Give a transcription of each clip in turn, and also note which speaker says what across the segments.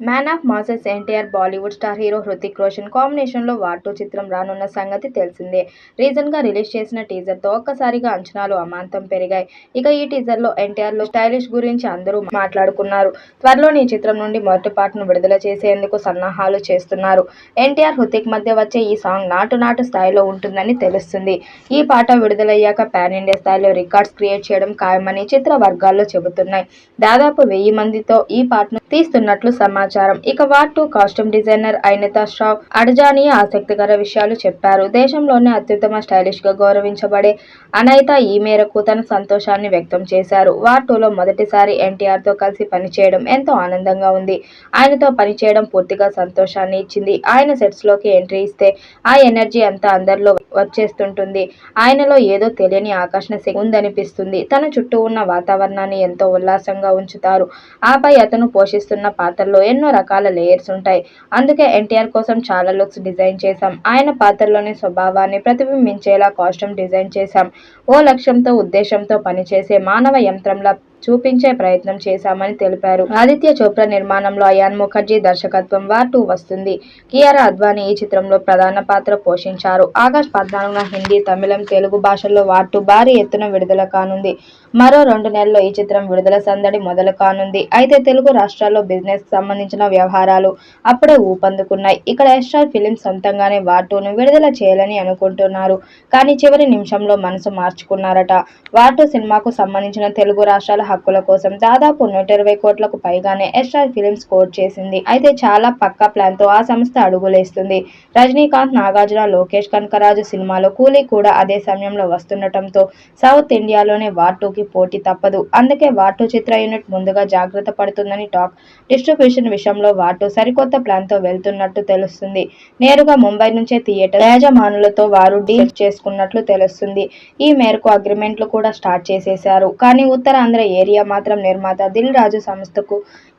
Speaker 1: Man of masses NTR, Bollywood star hero Hrithik Roshan కాంబినేషన్లో war 2 చిత్రం రానున్న సంగతి తెలిసిందే. రీసెంట్గా రిలీజ్ చేసిన టీజర్తో ఒక్కసారిగా అంచనాలు అమాంతం పెరిగాయి. ఇక ఈ టీజర్లో ఎన్టీఆర్ లుక్, స్టైలిష్ గురించి అందరూ మాట్లాడుకున్నారు. త్వరలోనే ఈ చిత్రం నుండి మొదటి పార్ట్ను విడుదల చేసేందుకు సన్నాహాలు చేస్తున్నారు. ఎన్టీఆర్, హృతిక్ మధ్య వచ్చే ఈ సాంగ్ నాటు స్థాయిలో ఉంటుందని తెలుస్తుంది. ఈ పాట విడుదలయ్యాక పాన్ ఇండియా స్థాయిలో రికార్డ్స్ క్రియేట్ చేయడం ఖాయమని చిత్ర వర్గాల్లో చెబుతున్నాయి. దాదాపు 1000 మందితో ఈ పాటను తీస్తున్నట్లు సమాచారం. ఇక వార్ 2 కాస్ట్యూమ్ డిజైనర్ ఐనితా శ్రావ్ అడ్జానీ ఆసక్తికర విషయాలు చెప్పారు. దేశంలోనే అత్యుత్తమ స్టైలిష్ గా గౌరవించబడే అనైతా ఈ మేరకు తన సంతోషాన్ని వ్యక్తం చేశారు. వార్ 2లో మొదటిసారి ఎన్టీఆర్ తో కలిసి పనిచేయడం ఎంతో ఆనందంగా ఉంది. ఆయనతో పనిచేయడం పూర్తిగా సంతోషాన్ని ఇచ్చింది. ఆయన సెట్స్ లోకి ఎంట్రీ ఇస్తే ఆ ఎనర్జీ అంతా అందరిలో వచ్చేస్తుంటుంది. ఆయనలో ఏదో తెలియని ఆకర్షణ శక్తి ఉందనిపిస్తుంది. తన చుట్టూ ఉన్న వాతావరణాన్ని ఎంతో ఉల్లాసంగా ఉంచుతారు. ఆపై అతను పోషిస్తున్న పాత్రలో ఎన్నో రకాల లేయర్స్ ఉంటాయి. అందుకే ఎన్టీఆర్ కోసం చాలా లుక్స్ డిజైన్ చేశాం. ఆయన పాత్రలోని స్వభావాన్ని ప్రతిబింబించేలా కాస్ట్యూమ్ డిజైన్ చేశాం. ఓ లక్ష్యంతో, ఉద్దేశంతో పనిచేసే మానవ యంత్రంలా చూపించే ప్రయత్నం చేశామని తెలిపారు. ఆదిత్య చోప్రా నిర్మాణంలో అయాన్ ముఖర్జీ దర్శకత్వం వార్ 2 వస్తుంది. కియారా అద్వానీ ఈ చిత్రంలో ప్రధాన పాత్ర పోషించారు. ఆగస్టు 14న హిందీ, తమిళం, తెలుగు భాషల్లో వార్ 2 భారీ ఎత్తున విడుదల కానుంది. మరో 2 నెలల్లో ఈ చిత్రం విడుదల సందడి మొదలు కానుంది. అయితే తెలుగు రాష్ట్రాల్లో బిజినెస్ కి సంబంధించిన వ్యవహారాలు అప్పుడే ఊపందుకున్నాయి. ఇక్కడ ఎస్ఆర్ ఫిలిమ్స్ సొంతంగానే వార్ 2ను విడుదల చేయాలని అనుకుంటున్నారు. కానీ చివరి నిమిషంలో మనసు మార్చుకున్నారట. వార్ 2 సినిమాకు సంబంధించిన తెలుగు రాష్ట్రాల హక్కుల కోసం దాదాపు 120 కోట్లకు పైగానే ఎస్ఆర్ ఫిలిమ్స్ కోట్ చేసింది. అయితే చాలా పక్కా ప్లాన్ తో ఆ సంస్థ అడుగులేస్తుంది. రజనీకాంత్, నాగార్జున, లోకేష్ కనకరాజు సినిమాలో కూలీ కూడా అదే సమయంలో వస్తుండటంతో సౌత్ ఇండియాలోనే వార్ 2కి పోటీ తప్పదు. అందుకే వార్ 2 చిత్ర యూనిట్ ముందుగా జాగ్రత్త పడుతుందని టాక్. డిస్ట్రిబ్యూషన్ విషయంలో వార్ 2 సరికొత్త ప్లాన్ తో వెళ్తున్నట్టు తెలుస్తుంది. నేరుగా ముంబై నుంచే థియేటర్ యజమానులతో వారు డీల్ చేసుకున్నట్లు తెలుస్తుంది. ఈ మేరకు అగ్రిమెంట్లు కూడా స్టార్ట్ చేసేశారు. కానీ ఉత్తరాంధ్ర ఏరియా మాత్రం నిర్మాత దిల్ రాజు సంస్థకు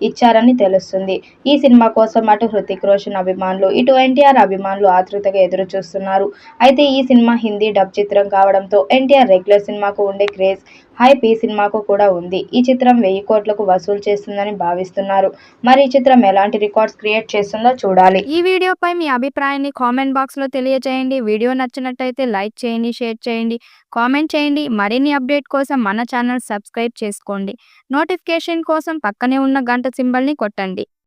Speaker 1: ఇచ్చారని తెలుస్తుంది. ఈ సినిమా కోసం అటు హృతిక్ రోషన్ అభిమానులు, ఇటు ఎన్టీఆర్ అభిమానులు ఆతృతగా ఎదురు చూస్తున్నారు. అయితే ఈ సినిమా హిందీ డబ్ చిత్రం కావడంతో ఎన్టీఆర్ రెగ్యులర్ సినిమాకు ఉండే క్రేజ్, హైప్ ఈ సినిమాకు కూడా ఉంది. ఈ చిత్రం 1000 కోట్లకు వసూలు చేస్తుందని భావిస్తున్నారు. మరి ఈ చిత్రం ఎలాంటి రికార్డ్స్ క్రియేట్ చేస్తుందో చూడాలి.
Speaker 2: ఈ వీడియోపై మీ అభిప్రాయాన్ని కామెంట్ బాక్స్లో తెలియజేయండి. వీడియో నచ్చినట్టయితే లైక్ చేయండి, షేర్ చేయండి, కామెంట్ చేయండి. మరిన్ని అప్డేట్ కోసం మన ఛానల్ సబ్స్క్రైబ్ చేసుకోండి. నోటిఫికేషన్ కోసం పక్కనే ఉన్న గంట సింబల్ని కొట్టండి.